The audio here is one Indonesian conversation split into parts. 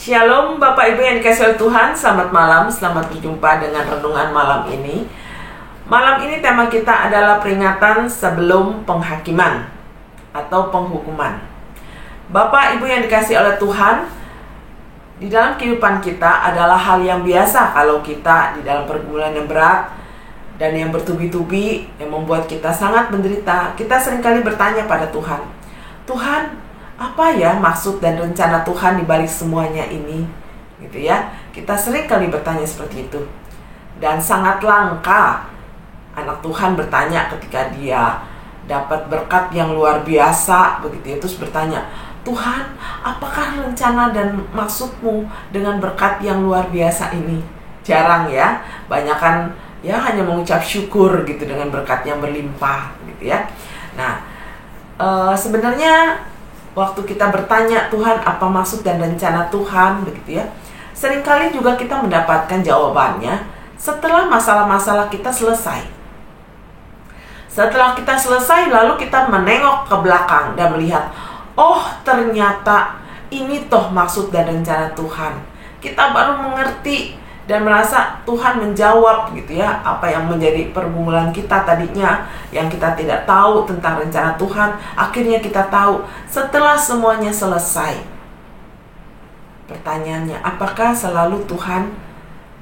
Shalom Bapak Ibu yang dikasihi oleh Tuhan, selamat malam, selamat berjumpa dengan renungan malam ini. Malam ini tema kita adalah peringatan sebelum penghakiman atau penghukuman. Bapak Ibu yang dikasihi oleh Tuhan, di dalam kehidupan kita adalah hal yang biasa kalau kita di dalam pergumulan yang berat dan yang bertubi-tubi yang membuat kita sangat menderita. Kita seringkali bertanya pada Tuhan, Tuhan, apa ya maksud dan rencana Tuhan di balik semuanya ini? Gitu ya. Kita sering kali bertanya seperti itu. Dan sangat langka anak Tuhan bertanya ketika dia dapat berkat yang luar biasa begitu ya, terus bertanya, Tuhan, apakah rencana dan maksudmu dengan berkat yang luar biasa ini? Jarang ya. Banyakan ya hanya mengucap syukur gitu dengan berkat yang berlimpah gitu ya. Nah, sebenarnya waktu kita bertanya, Tuhan, apa maksud dan rencana Tuhan, begitu ya, seringkali juga kita mendapatkan jawabannya setelah masalah-masalah kita selesai. Setelah kita selesai, lalu kita menengok ke belakang dan melihat, oh ternyata ini toh maksud dan rencana Tuhan. Kita baru mengerti dan merasa Tuhan menjawab gitu ya, apa yang menjadi pergumulan kita tadinya, yang kita tidak tahu tentang rencana Tuhan, akhirnya kita tahu setelah semuanya selesai. Pertanyaannya, apakah selalu Tuhan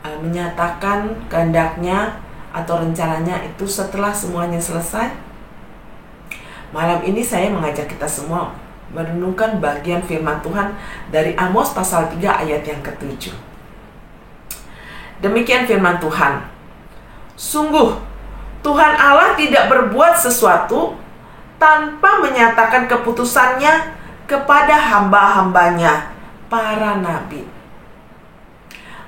menyatakan kehendaknya atau rencananya itu setelah semuanya selesai? Malam ini saya mengajak kita semua merenungkan bagian firman Tuhan dari Amos pasal 3 ayat yang ke-7. Demikian firman Tuhan. Sungguh, Tuhan Allah tidak berbuat sesuatu tanpa menyatakan keputusannya kepada hamba-hambanya, para nabi.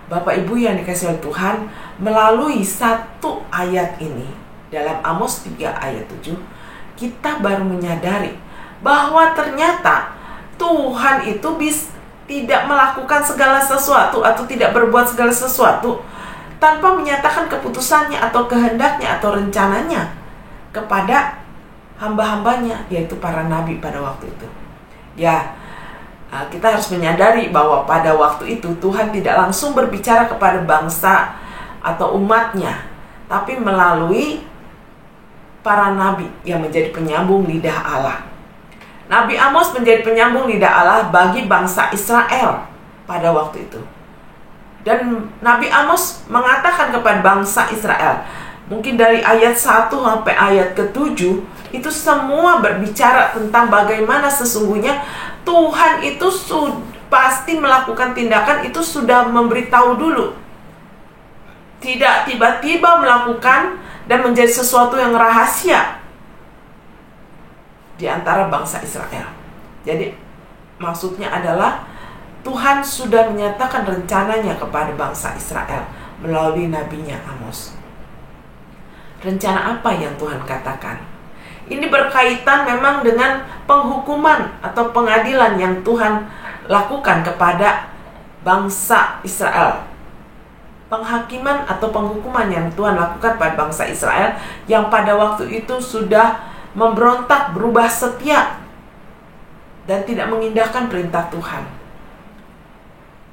Bapak Ibu yang dikasihi oleh Tuhan, melalui satu ayat ini, dalam Amos 3 ayat 7, kita baru menyadari bahwa ternyata Tuhan itu tidak melakukan segala sesuatu atau tidak berbuat segala sesuatu tanpa menyatakan keputusannya atau kehendaknya atau rencananya kepada hamba-hambanya, yaitu para nabi pada waktu itu. Ya, kita harus menyadari bahwa pada waktu itu Tuhan tidak langsung berbicara kepada bangsa atau umatnya, tapi melalui para nabi yang menjadi penyambung lidah Allah. Nabi Amos menjadi penyambung lidah Allah bagi bangsa Israel pada waktu itu. Dan Nabi Amos mengatakan kepada bangsa Israel, mungkin dari ayat 1 sampai ayat ke-7, itu semua berbicara tentang bagaimana sesungguhnya Tuhan itu pasti melakukan tindakan itu sudah memberitahu dulu. Tidak tiba-tiba melakukan dan menjadi sesuatu yang rahasia di antara bangsa Israel. Jadi maksudnya adalah Tuhan sudah menyatakan rencananya kepada bangsa Israel melalui nabinya Amos. Rencana apa yang Tuhan katakan? Ini berkaitan memang dengan penghukuman atau pengadilan yang Tuhan lakukan kepada bangsa Israel. Penghakiman atau penghukuman yang Tuhan lakukan pada bangsa Israel yang pada waktu itu sudah memberontak, berubah setia, dan tidak mengindahkan perintah Tuhan.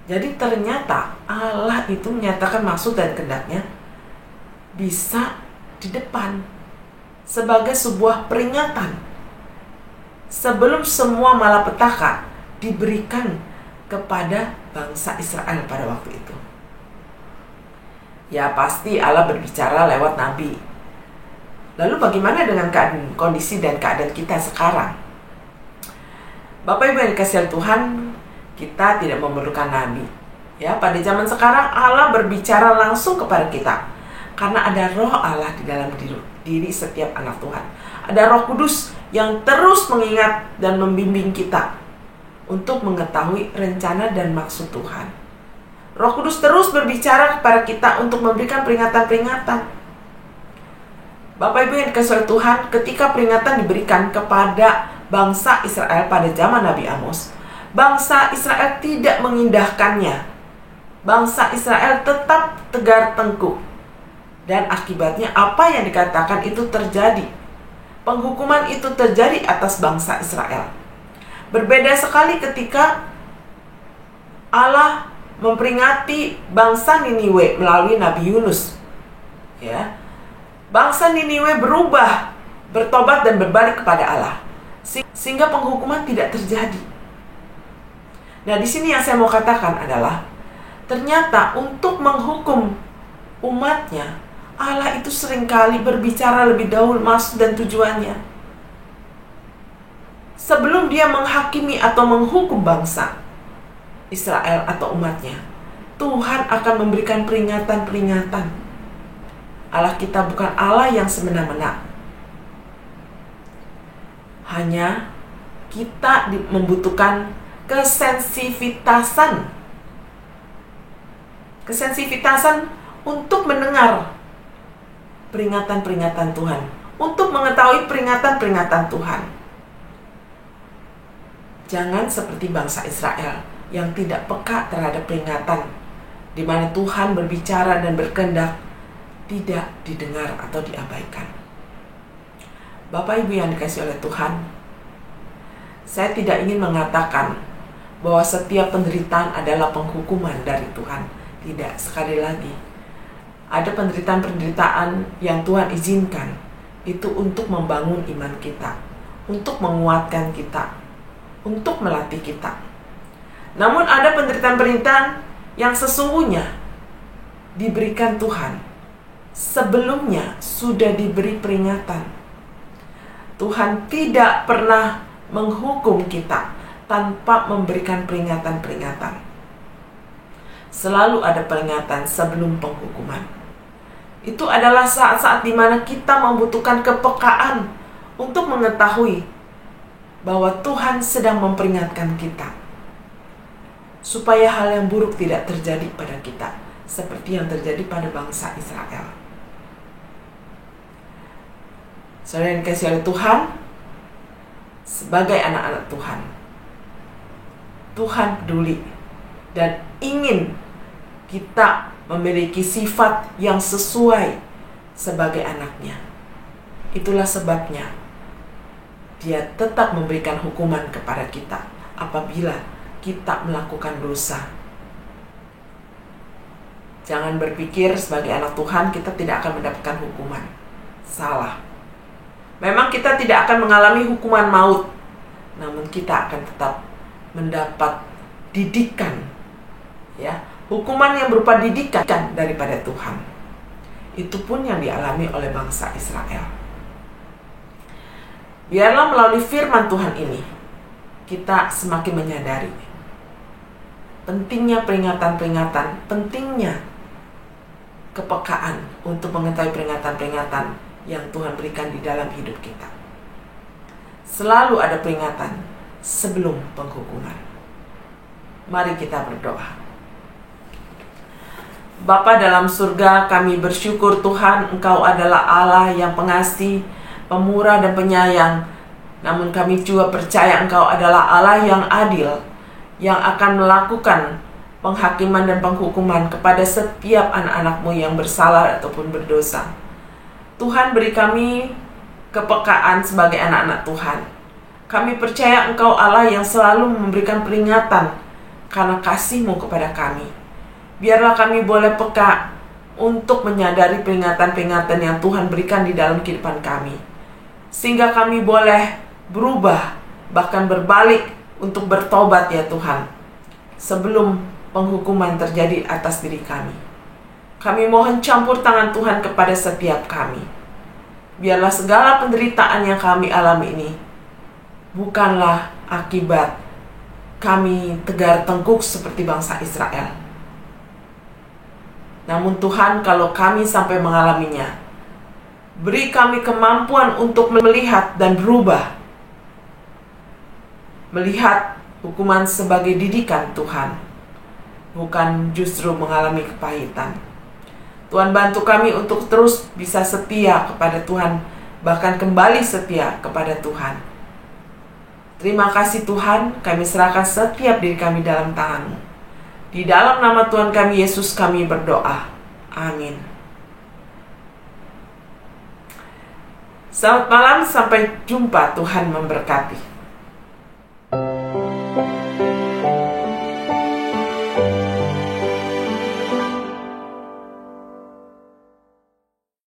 Jadi ternyata Allah itu menyatakan maksud dan kehendaknya bisa di depan sebagai sebuah peringatan sebelum semua malapetaka diberikan kepada bangsa Israel pada waktu itu. Ya pasti Allah berbicara lewat nabi. Lalu bagaimana dengan kondisi dan keadaan kita sekarang? Bapak Ibu yang dikasihi Tuhan, kita tidak memerlukan nabi. Ya, pada zaman sekarang Allah berbicara langsung kepada kita karena ada Roh Allah di dalam diri setiap anak Tuhan. Ada Roh Kudus yang terus mengingat dan membimbing kita untuk mengetahui rencana dan maksud Tuhan. Roh Kudus terus berbicara kepada kita untuk memberikan peringatan-peringatan. Bapak Ibu yang dikasihi Tuhan, ketika peringatan diberikan kepada bangsa Israel pada zaman Nabi Amos, bangsa Israel tidak mengindahkannya. Bangsa Israel tetap tegar tengkuk. Dan akibatnya apa yang dikatakan itu terjadi. Penghukuman itu terjadi atas bangsa Israel. Berbeda sekali ketika Allah memperingati bangsa Niniwe melalui Nabi Yunus. Ya. Bangsa Niniwe berubah, bertobat dan berbalik kepada Allah, sehingga penghukuman tidak terjadi. Nah, di sini yang saya mau katakan adalah ternyata untuk menghukum umatnya, Allah itu seringkali berbicara lebih dahulu maksud dan tujuannya. Sebelum dia menghakimi atau menghukum bangsa Israel atau umatnya, Tuhan akan memberikan peringatan-peringatan. Allah kita bukan Allah yang semena-mena. Hanya kita membutuhkan kesensitivitas untuk mendengar peringatan-peringatan Tuhan, untuk mengetahui peringatan-peringatan Tuhan. Jangan seperti bangsa Israel yang tidak peka terhadap peringatan, di mana Tuhan berbicara dan berkehendak tidak didengar atau diabaikan. Bapak Ibu yang dikasihi oleh Tuhan, saya tidak ingin mengatakan bahwa setiap penderitaan adalah penghukuman dari Tuhan. Tidak, sekali lagi, ada penderitaan-penderitaan yang Tuhan izinkan, itu untuk membangun iman kita, untuk menguatkan kita, untuk melatih kita. Namun ada penderitaan-penderitaan yang sesungguhnya diberikan Tuhan, sebelumnya sudah diberi peringatan. Tuhan tidak pernah menghukum kita tanpa memberikan peringatan-peringatan. Selalu ada peringatan sebelum penghukuman. Itu adalah saat-saat di mana kita membutuhkan kepekaan untuk mengetahui bahwa Tuhan sedang memperingatkan kita, supaya hal yang buruk tidak terjadi pada kita, seperti yang terjadi pada bangsa Israel. Saudara yang dikasihi oleh Tuhan, sebagai anak-anak Tuhan, Tuhan peduli dan ingin kita memiliki sifat yang sesuai sebagai anaknya. Itulah sebabnya Dia tetap memberikan hukuman kepada kita apabila kita melakukan dosa. Jangan berpikir sebagai anak Tuhan kita tidak akan mendapatkan hukuman. Salah. Memang kita tidak akan mengalami hukuman maut, namun kita akan tetap mendapat didikan, ya, hukuman yang berupa didikan daripada Tuhan. Itu pun yang dialami oleh bangsa Israel. Biarlah melalui firman Tuhan ini kita semakin menyadari pentingnya peringatan-peringatan, pentingnya kepekaan untuk mengetahui peringatan-peringatan yang Tuhan berikan di dalam hidup kita. Selalu ada peringatan sebelum penghukuman. Mari kita berdoa. Bapa dalam surga, kami bersyukur Tuhan, Engkau adalah Allah yang pengasih, pemurah dan penyayang. Namun kami juga percaya Engkau adalah Allah yang adil, yang akan melakukan penghakiman dan penghukuman kepada setiap anak-anak-Mu yang bersalah ataupun berdosa. Tuhan, beri kami kepekaan sebagai anak-anak Tuhan. Kami percaya Engkau Allah yang selalu memberikan peringatan karena kasih-Mu kepada kami. Biarlah kami boleh peka untuk menyadari peringatan-peringatan yang Tuhan berikan di dalam kehidupan kami, sehingga kami boleh berubah, bahkan berbalik untuk bertobat ya Tuhan, sebelum penghukuman terjadi atas diri kami. Kami mohon campur tangan Tuhan kepada setiap kami. Biarlah segala penderitaan yang kami alami ini bukanlah akibat kami tegar tengkuk seperti bangsa Israel. Namun Tuhan, kalau kami sampai mengalaminya, beri kami kemampuan untuk melihat dan berubah. Melihat hukuman sebagai didikan Tuhan, bukan justru mengalami kepahitan. Tuhan, bantu kami untuk terus bisa setia kepada Tuhan, bahkan kembali setia kepada Tuhan. Terima kasih Tuhan, kami serahkan setiap diri kami dalam tangan-Mu. Di dalam nama Tuhan kami Yesus kami berdoa. Amin. Selamat malam, sampai jumpa. Tuhan memberkati.